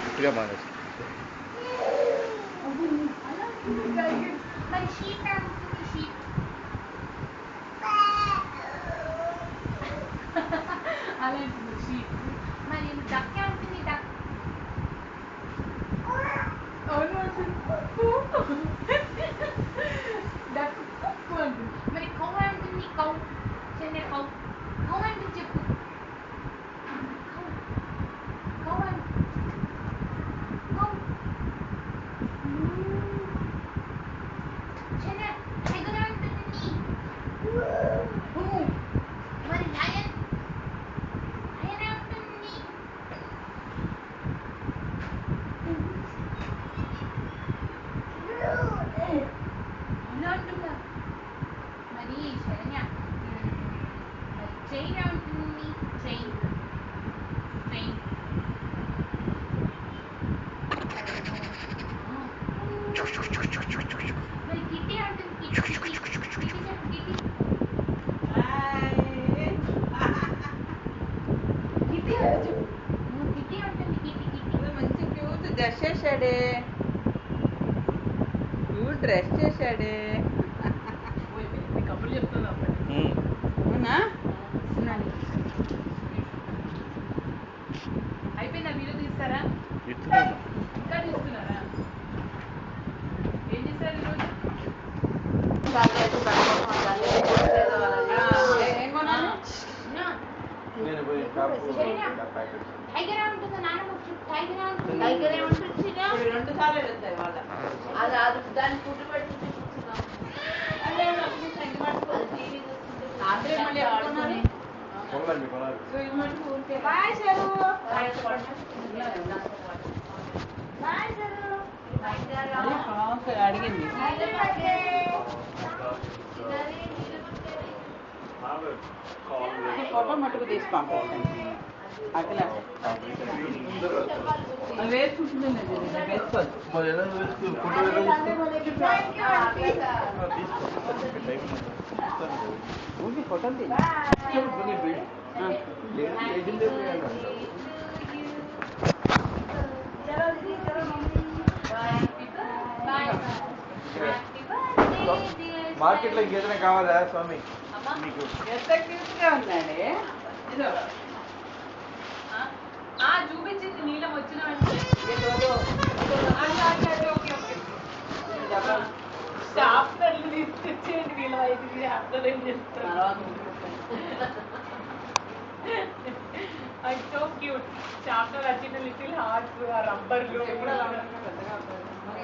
గట్టిగా బాగా మరి షీప్ ఏమంటుంది? షీప్ అలాంటి షీప్. మరి డక్ ఏమంటుంది? డక్ అవును డక్ కుక్కు అంటుంది. మరి కౌ ఏమంటుంది? కౌ చెన్నై కౌ కౌ అంటుంది చెప్పు. Cow cow cow Chennai tiger ఏమంటుంది? మరి లయన్ లయన్ ఏమంటుంది? ఇలా అంటుందా? మరి శరణ్య మరి చైన్ ఏమంటుంది? చైన్ చైన్ మరి కిట్టి అంటుంది. కిట్టి కిట్టి కిట్టి చెప్పు. కిట్టి కిట్టి అంటే చెప్పు. కిట్టి అంటుంది. కిట్టి కిట్టి మంచి క్యూట్ డ్రెస్ చేశాడే, క్యూట్ డ్రెస్ చేశాడే. కబుర్లు చెప్తున్నా అవునా? అయిపోయిందా? వీడియో తీస్తారా? ఇస్తున్నాను. ఇంకా తీస్తున్నారా? ఏం చేస్తారు ఈరోజు? ఏం కొనాలి? నేను పోయి షాపు టైగర్ ఏమంటుందో నాన్నమ్మ టైగర్ ఏమంటుంది? టైగర్ ఏమంటుంది? 2 సార్లు వెళ్తాయి వాళ్ళ. అది దాన్ని ఫుడ్ పెట్టి కూర్చున్నాం. రాత్రి మళ్ళీ ఎప్పుడున్నాను? కొనాలి కొనాలి. Bye sir. Bye sir. అడిగింది ఫోటో మట్టుకు తీసి పంపండి. అట్లా వేసుకుంటుందండి, వేసుకోదు. మరి ఎలా వేస్తూ ఫోటో ఎలా ఊరికి ఫోటో తీ. మార్కెట్లో ఇంకేదైనా కావాలా స్వామి మీకు? ఎంత క్యూట్గా ఉందండి. ఇదో చూపించింది నీలం వచ్చిన షాప్నర్లు తీసుకొచ్చేయండి. వీళ్ళ అయితే అర్థం ఏం చేస్తారు. So cute. షాప్నర్ వచ్చిన లిటిల్ హార్ట్స్, రబ్బర్లు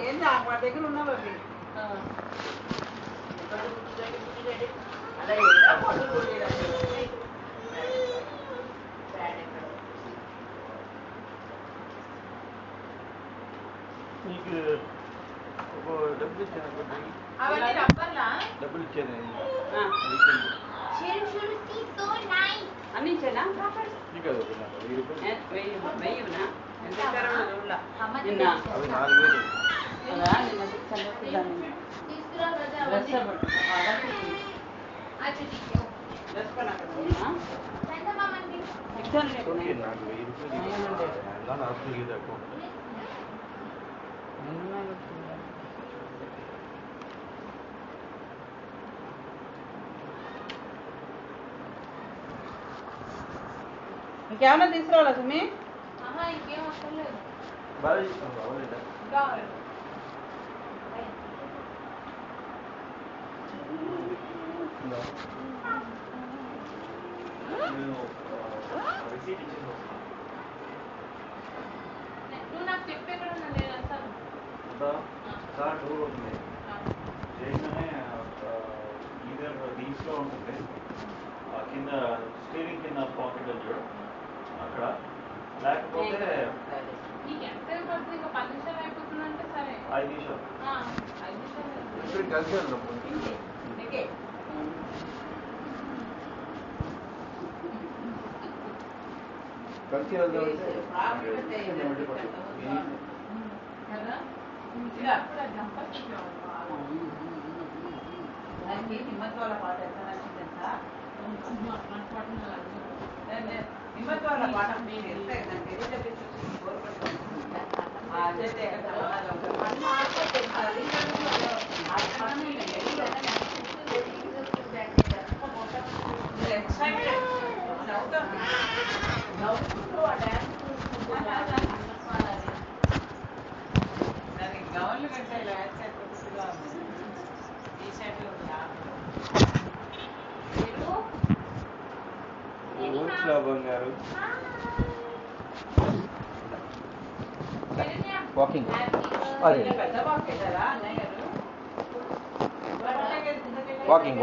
ఏంటి మా దగ్గర ఉన్నావు అవి. మీకు ఒక డబ్బులు ఇచ్చాను, అవన్నీ రబ్బర్లా? డబ్బులు ఇచ్చాను. అన్ని ఇచ్చేనా? నీకు అది ఒక నాకు 1000 రూపాయలు. వెయ్యినా? ఎంత ఇచ్చారో చూడలా. అవి నిన్న 4000. కదా నిన్న 600 దాన్ని డ్రెస్ డ్రెస్ కొన్నా ఇచ్చాను. ఓకే, నాకు 1000 రూపాయలు ఎలా నాకు ఇది అకౌంట్. ఇంకేమన్నా తీసుకురావాలా సుమి? ఇంకేం అవసరం లేదు. బాగా తీసుకున్నాను అవ్వలేదా? నేను రిసీట్ ఇచ్చింది నువ్వు నాకు చెప్పే కూడా నేను వస్తాను. సార్ డోర్ అవుతుంది చేయగానే ఈధర్ దీంట్లో ఉంటుంది, కింద స్టీరింగ్ కింద పాకెట్ చూడు అక్కడ, లేకపోతే నీకు ఎంత అయిపోతుంది? ఇంకా 10 నిమిషాలు అయిపోతుందంటే సరే 5 నిమిషాలు 5 నిమిషాలు కలిసి వెళ్దాం. కలిసి వెళ్దాం కదా. హిమ్మత్ వాళ్ళ పాట ఎంత నచ్చిందంట. హిమ్మత్ వాళ్ళ పాఠం నేను ఎంత దానికి బోర్ పడుతుంది అదే నవ్వుకుంటూ ఆ డ్యాన్స్ దానికి గౌన్లు కంటే ఇలా వేస్తే కొద్దిగా ఉంది టీ షర్ట్ బంగారు వాకింగ్ పెద్ద వాక్ కదా అన్నయ్య గారు వాకింగ్